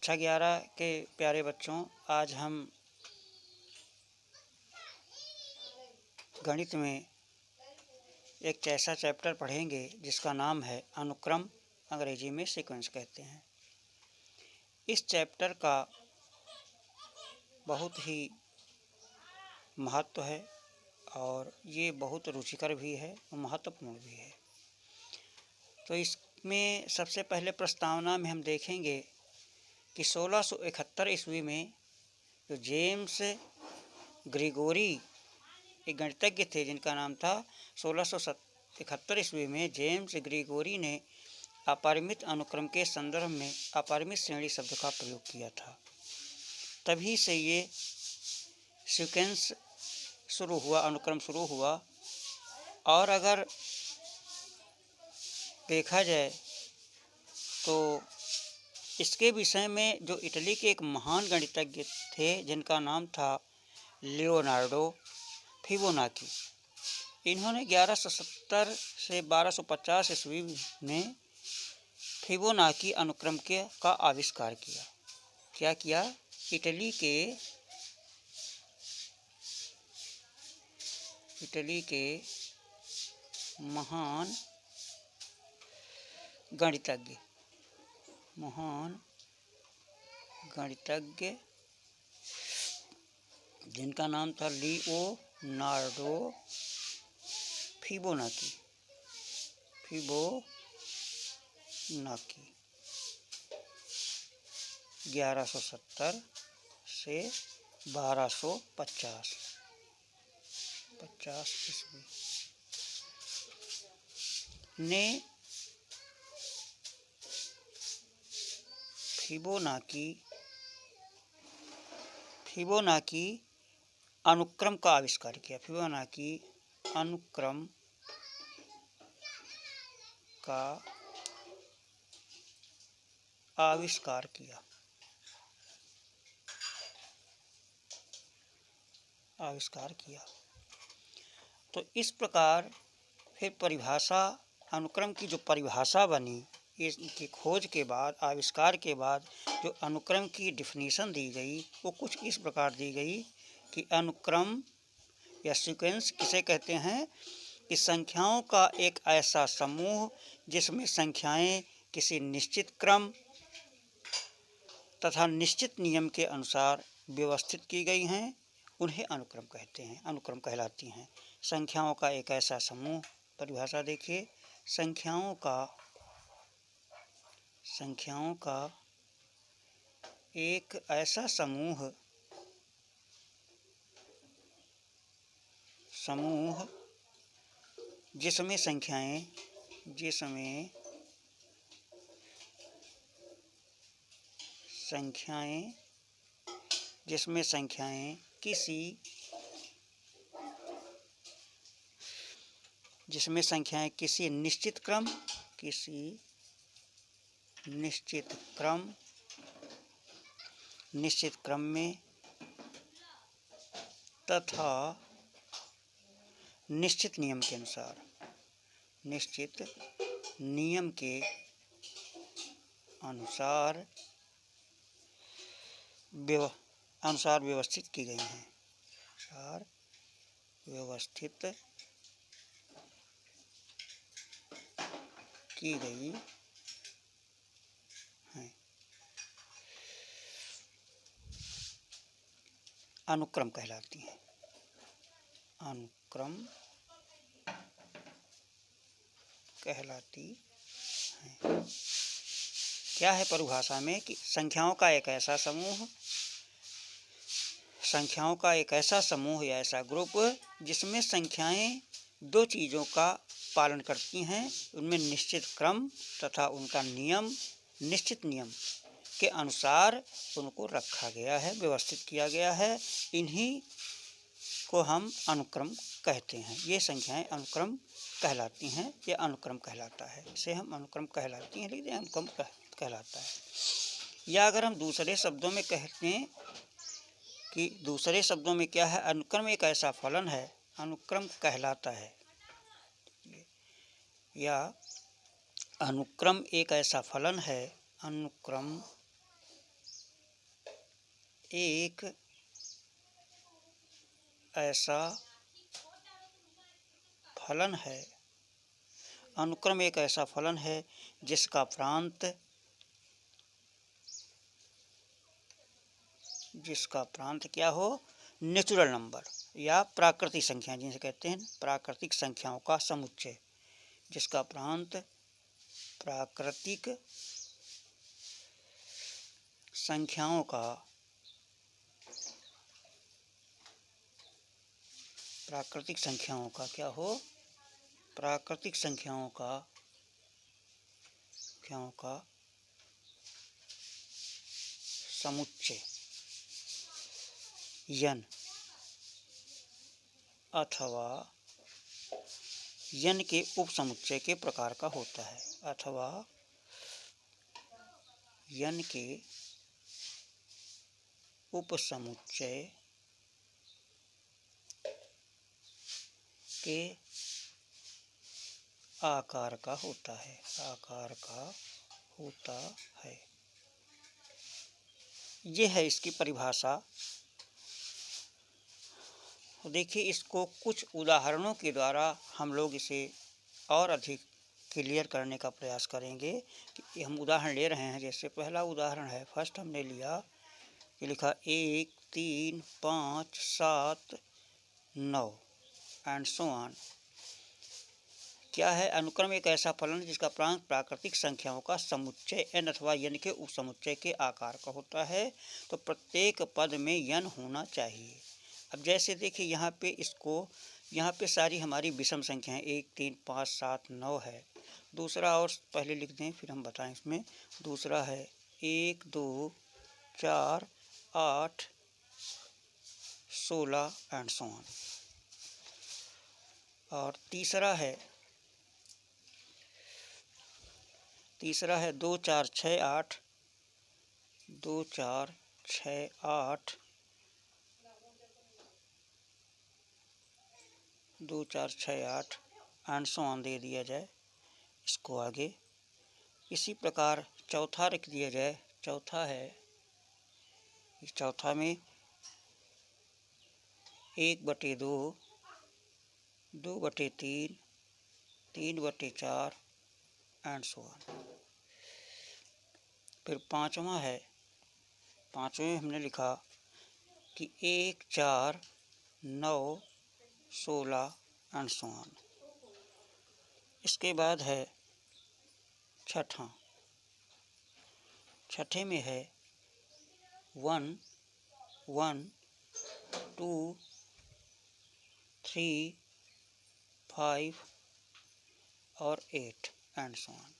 कक्षा 11 के प्यारे बच्चों, आज हम गणित में एक ऐसा चैप्टर पढ़ेंगे जिसका नाम है अनुक्रम, अंग्रेजी में सीक्वेंस कहते हैं। इस चैप्टर का बहुत ही महत्व है और ये बहुत रुचिकर भी है और महत्वपूर्ण भी है। तो इसमें सबसे पहले प्रस्तावना में हम देखेंगे कि 1671 ईस्वी में जो जेम्स ग्रिगोरी एक गणितज्ञ थे जिनका नाम था 1671 ईस्वी में जेम्स ग्रिगोरी ने अपरिमित अनुक्रम के संदर्भ में अपरिमित श्रेणी शब्द का प्रयोग किया था। तभी से ये सीक्वेंस शुरू हुआ, अनुक्रम शुरू हुआ। और अगर देखा जाए तो इसके विषय में जो इटली के एक महान गणितज्ञ थे जिनका नाम था लियोनार्डो फिबोनाची, इन्होंने 1170 से 1250 ईस्वी में फिबोनाची अनुक्रम का आविष्कार किया। क्या किया? इटली के महान गणितज्ञ जिनका नाम था लियोनार्डो फिबोनाची 1170 से 1250 ईस्वी ने फिबोनाची अनुक्रम का आविष्कार किया। फिबोनाची अनुक्रम का आविष्कार किया। तो इस प्रकार फिर परिभाषा, अनुक्रम की जो परिभाषा बनी, इसकी खोज के बाद, आविष्कार के बाद जो अनुक्रम की डिफिनीशन दी गई वो कुछ इस प्रकार दी गई कि अनुक्रम या सीक्वेंस किसे कहते हैं कि संख्याओं का एक ऐसा समूह जिसमें संख्याएं किसी निश्चित क्रम तथा निश्चित नियम के अनुसार व्यवस्थित की गई हैं, उन्हें अनुक्रम कहते हैं, अनुक्रम कहलाती हैं। संख्याओं का एक ऐसा समूह, परिभाषा देखिए, संख्याओं का एक ऐसा समूह जिसमें संख्याएं किसी निश्चित क्रम में तथा निश्चित नियम के अनुसार व्यवस्थित की गई हैं। अनुक्रम कहलाती हैं। क्या है परिभाषा में कि संख्याओं का एक ऐसा समूह या ऐसा ग्रुप जिसमें संख्याएं दो चीज़ों का पालन करती हैं, उनमें निश्चित क्रम तथा उनका निश्चित नियम के अनुसार उनको रखा गया है, व्यवस्थित किया गया है। इन्हीं को हम अनुक्रम कहते हैं। ये संख्याएं अनुक्रम कहलाती हैं, ये अनुक्रम कहलाता है। इसे हम अनुक्रम कहलाती हैं, लेकिन अनुक्रम कहलाता है। या अगर हम दूसरे शब्दों में कहते हैं कि दूसरे शब्दों में क्या है, अनुक्रम एक ऐसा फलन है, अनुक्रम कहलाता है, या अनुक्रम एक ऐसा फलन है, अनुक्रम एक ऐसा फलन है, अनुक्रम एक ऐसा फलन है जिसका प्रांत क्या हो, नेचुरल नंबर या प्राकृतिक संख्या, जिसे कहते हैं प्राकृतिक संख्याओं का समुच्चय, जिसका प्रांत प्राकृतिक संख्याओं का क्या हो, प्राकृतिक संख्याओं का समुच्चय n अथवा n के उपसमुच्चय के प्रकार का होता है, अथवा n के उपसमुच्चय के आकार का होता है, ये है इसकी परिभाषा। देखिए, इसको कुछ उदाहरणों के द्वारा हम लोग इसे और अधिक क्लियर करने का प्रयास करेंगे कि हम उदाहरण ले रहे हैं। जैसे पहला उदाहरण है, फर्स्ट हमने लिया कि लिखा 1, 3, 5, 7, 9 एंड सो ऑन। क्या है, अनुक्रम एक ऐसा फलन जिसका प्रांत प्राकृतिक संख्याओं का समुच्चय n अथवा n के उपसमुच्चय के आकार का होता है, तो प्रत्येक पद में n होना चाहिए। अब जैसे देखिए यहाँ पे सारी हमारी विषम संख्याएं 1, 3, 5, 7, 9 है। दूसरा और पहले लिख दें फिर हम बताएं इसमें। दूसरा है 1, 2, 4, 8, 16 एंड सो ऑन। और तीसरा है 2, 4, 6, 8, 2, 4, 6, 8, 2, 4, 6, 8 एंड सो ऑन दे दिया जाए इसको आगे। इसी प्रकार चौथा रख दिया जाए। चौथा है, चौथा में 1/2, 2/3, 3/4 एंड सो ऑन। फिर पाँचवा है, पाँचवें हमने लिखा कि 1, 4, 9, 16 एंड सो ऑन। इसके बाद है छठे में है 1, 1, 2, 3, 5 और 8 एंड सो ऑन।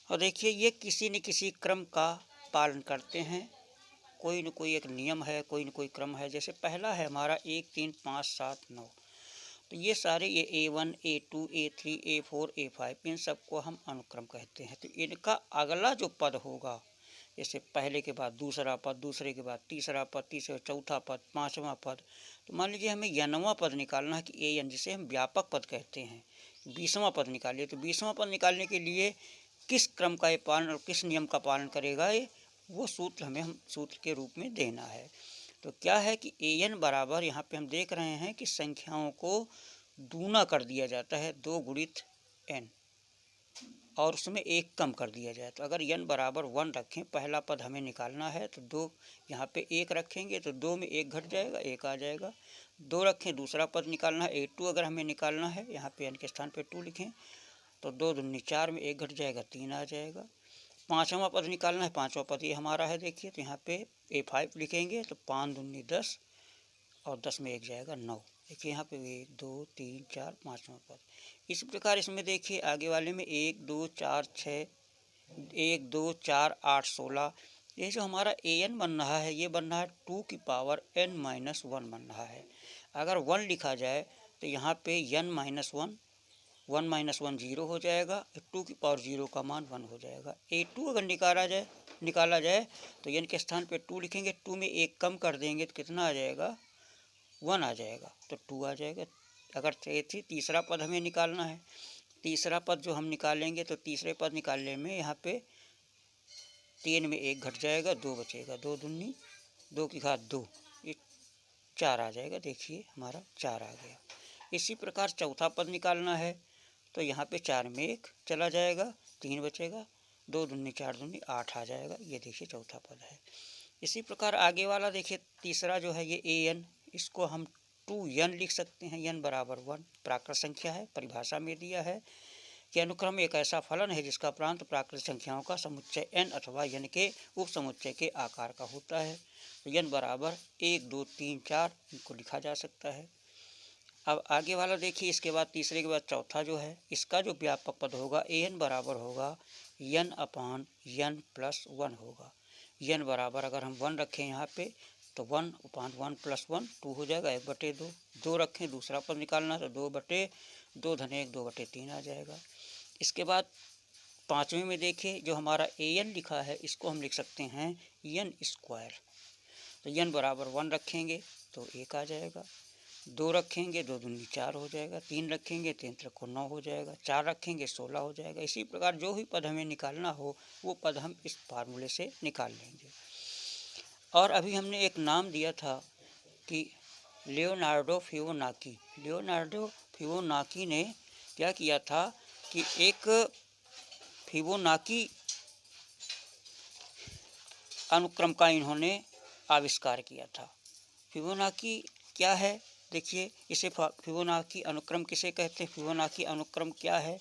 और देखिए, ये किसी न किसी क्रम का पालन करते हैं, कोई न कोई एक नियम है, कोई न कोई क्रम है। जैसे पहला है हमारा 1, 3, 5, 7, 9, तो ये सारे ये A1, A2, A3, A4, A5 इन सबको हम अनुक्रम कहते हैं। तो इनका अगला जो पद होगा, जैसे पहले के बाद दूसरा पद, दूसरे के बाद तीसरा पद, तीसरे चौथा पद, पाँचवा पद, तो मान लीजिए हमें n वां पद निकालना है कि AN, जिसे हम व्यापक पद कहते हैं, 20वां पद निकालिए। तो 20वां पद निकालने के लिए किस क्रम का ये पालन और किस नियम का पालन करेगा, ये वो सूत्र हम सूत्र के रूप में देना है। तो क्या है कि AN बराबर, यहाँ पे हम देख रहे हैं कि संख्याओं को दूना कर दिया जाता है, 2 गुणित n, और उसमें 1 कम कर दिया जाए। तो अगर n बराबर 1 रखें, पहला पद हमें निकालना है, तो 2 यहाँ पे 1 रखेंगे तो 2 में 1 घट जाएगा, 1 आ जाएगा। 2 रखें, दूसरा पद निकालना है, A2 अगर हमें निकालना है, यहाँ पे n के स्थान पे 2 लिखें, तो 2 दूनी 4 में 1 घट जाएगा, 3 आ जाएगा। पाँचवा पद निकालना है, पाँचवा पद ये हमारा है, देखिए तो यहाँ पे A5 लिखेंगे, तो 5 दूनी 10 और 10 में 1 जाएगा 9। देखिए यहाँ पे 1, 2, 3, 4 पाँचवा पद। इस प्रकार इसमें देखिए आगे वाले में 1, 2, 4, 6, 1, 2, 4, 8, 16, ये जो हमारा AN बन रहा है, ये बन रहा है 2 की पावर n-1 बन रहा है। अगर 1 लिखा जाए तो यहाँ पे n-1, 1 - 1 0 हो जाएगा, 2 की पावर 0 का मान 1 हो जाएगा। A2 अगर निकाला जाए तो n के स्थान पे 2 लिखेंगे, 2 में 1 कम कर देंगे तो कितना आ जाएगा, 1 आ जाएगा, तो 2 आ जाएगा। अगर तीसरा पद हमें निकालना है, तीसरा पद जो हम निकालेंगे, तो तीसरे पद निकालने में यहाँ पे 3 में 1 घट जाएगा, 2 बचेगा, 2 दूनी 2 की घात 2, ये 4 आ जाएगा। देखिए हमारा 4 आ गया। इसी प्रकार चौथा पद निकालना है तो यहाँ पे 4 में 1 चला जाएगा, 3 बचेगा, 2 दूनी 4 दूनी 8 आ जाएगा। ये देखिए चौथा पद है। इसी प्रकार आगे वाला देखिए तीसरा जो है ये an, इसको हम 2n लिख सकते हैं। n बराबर 1 प्राकृत संख्या है। परिभाषा में दिया है कि अनुक्रम एक ऐसा फलन है जिसका प्रांत प्राकृत संख्याओं का समुच्चय n अथवा n के उप समुच्चय के आकार का होता है। तो n बराबर 1 2 3 4 इनको लिखा जा सकता है। अब आगे वाला देखिए, इसके बाद तीसरे के बाद चौथा जो है, इसका जो व्यापक पद होगा an बराबर होगा n अपान n प्लस 1 होगा। n बराबर अगर हम 1 रखें यहाँ पे तो 1 अपान 1 प्लस 1 2 हो जाएगा, 1/2। 2 रखें दूसरा पद निकालना तो 2/2 धन 1 2/3 आ जाएगा। इसके बाद पाँचवें में देखिए जो हमारा an लिखा है इसको हम लिख सकते हैं n स्क्वायर। तो n बराबर 1 रखेंगे तो 1 आ जाएगा, 2 रखेंगे 2 दूनी 4 हो जाएगा, 3 रखेंगे 3 त्रिको 9 हो जाएगा, 4 रखेंगे 16 हो जाएगा। इसी प्रकार जो भी पद हमें निकालना हो वो पद हम इस फार्मूले से निकाल लेंगे। और अभी हमने एक नाम दिया था कि लियोनार्डो फिबोनाची। लियोनार्डो फिबोनाची ने क्या किया था कि एक फिबोनाची अनुक्रम का इन्होंने आविष्कार किया था। फिबोनाची क्या है देखिए, इसे फिबोनाची अनुक्रम किसे कहते हैं, फिबोनाची अनुक्रम क्या है,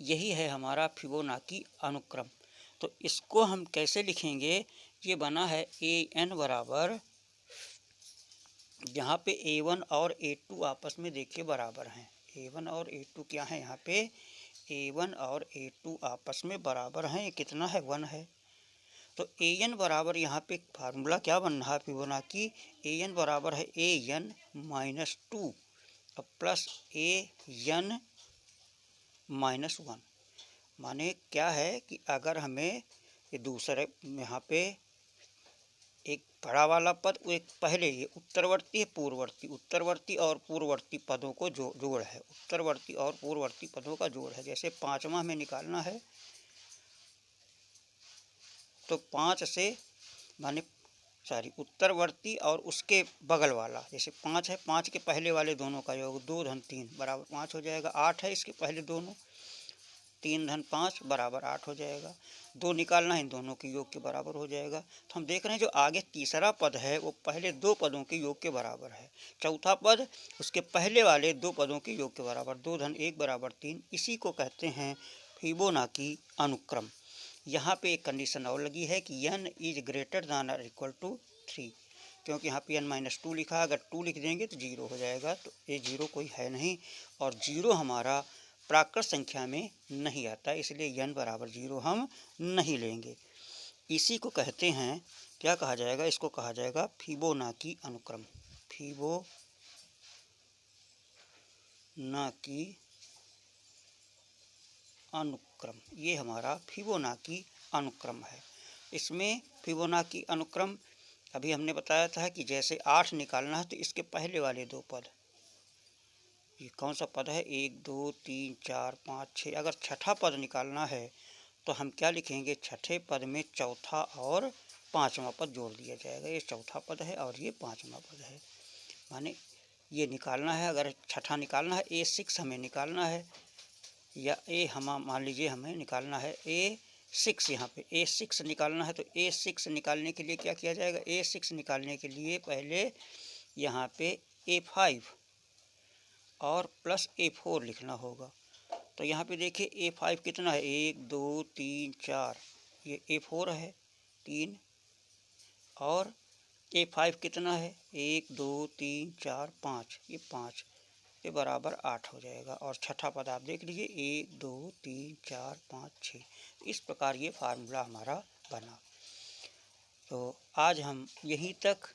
यही है हमारा फिबोनाची अनुक्रम। तो इसको हम कैसे लिखेंगे, ये बना है an बराबर, यहाँ पे a1 और a2 आपस में देखिए बराबर हैं। a1 और a2 क्या है, यहाँ पे a1 और a2 आपस में बराबर हैं। ये कितना है, 1 है। तो an बराबर यहाँ पे फार्मूला क्या बन रहा है फिबोनाची, an बराबर है an minus 2 plus an minus 1। माने क्या है कि अगर हमें ये दूसरे यहाँ पे एक बड़ा वाला पद, एक पहले ये उत्तरवर्ती है पूर्ववर्ती, उत्तरवर्ती और पूर्ववर्ती पदों को जोड़ है, उत्तरवर्ती और पूर्ववर्ती पदों का जोड़ है। जैसे पाँचवा हमें निकालना है तो 5 से माने उत्तरवर्ती और उसके बगल वाला, जैसे 5 है, 5 के पहले वाले दोनों का योग 2 धन 3 बराबर 5 हो जाएगा। 8 है, इसके पहले दोनों 3 धन 5 बराबर 8 हो जाएगा। 2 निकालना है, इन दोनों के योग के बराबर हो जाएगा। तो हम देख रहे हैं जो आगे तीसरा पद है वो पहले 2 पदों के योग के बराबर है, चौथा पद उसके पहले वाले 2 पदों के योग के बराबर, 2 धन 1 बराबर 3। इसी को कहते हैं फिबोनाची अनुक्रम। यहाँ पे एक कंडीशन और लगी है कि n इज ग्रेटर दैन और इक्वल टू 3, क्योंकि यहाँ पे n-2 लिखा है, अगर 2 लिख देंगे तो 0 हो जाएगा। तो ये 0 कोई है नहीं और 0 हमारा प्राकृत संख्या में नहीं आता, इसलिए n बराबर 0 हम नहीं लेंगे। इसी को कहते हैं, क्या कहा जाएगा, इसको कहा जाएगा फिबोनाची अनुक्रम। फिबोनाची अनुक्रम, ये हमारा फिबोनाची अनुक्रम है। इसमें फिबोनाची अनुक्रम अभी हमने बताया था कि जैसे 8 निकालना है तो इसके पहले वाले 2 पद, ये कौन सा पद है, 1 2 3 4 5 6, अगर छठा पद निकालना है तो हम क्या लिखेंगे, छठे पद में चौथा और पाँचवा पद जोड़ दिया जाएगा। ये चौथा पद है और ये पाँचवा पद है। माने ये निकालना है, अगर छठा निकालना है A6 हमें निकालना है, या हम मान लीजिए हमें निकालना है A6, यहाँ पे A6 निकालना है तो A6 निकालने के लिए क्या किया जाएगा, A6 निकालने के लिए पहले यहाँ पे A5 और प्लस A4 लिखना होगा। तो यहाँ पे देखिए A5 कितना है, 1 2 3 4, ये A4 है 3, और A5 कितना है, 1 2 3 4 5, ये 5, ये बराबर 8 हो जाएगा। और छठा पद आप देख लीजिए 1 2 3 4 5 6। इस प्रकार ये फार्मूला हमारा बना। तो आज हम यहीं तक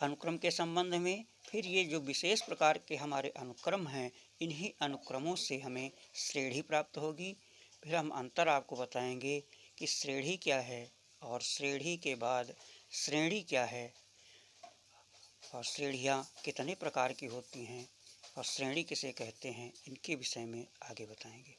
अनुक्रम के संबंध में, फिर ये जो विशेष प्रकार के हमारे अनुक्रम हैं, इन्हीं अनुक्रमों से हमें श्रेणी प्राप्त होगी। फिर हम अंतर आपको बताएंगे कि श्रेणी क्या है और श्रेणी के बाद श्रेणी क्या है, और श्रेणियाँ कितने प्रकार की होती हैं और श्रेणी किसे कहते हैं, इनके विषय में आगे बताएंगे।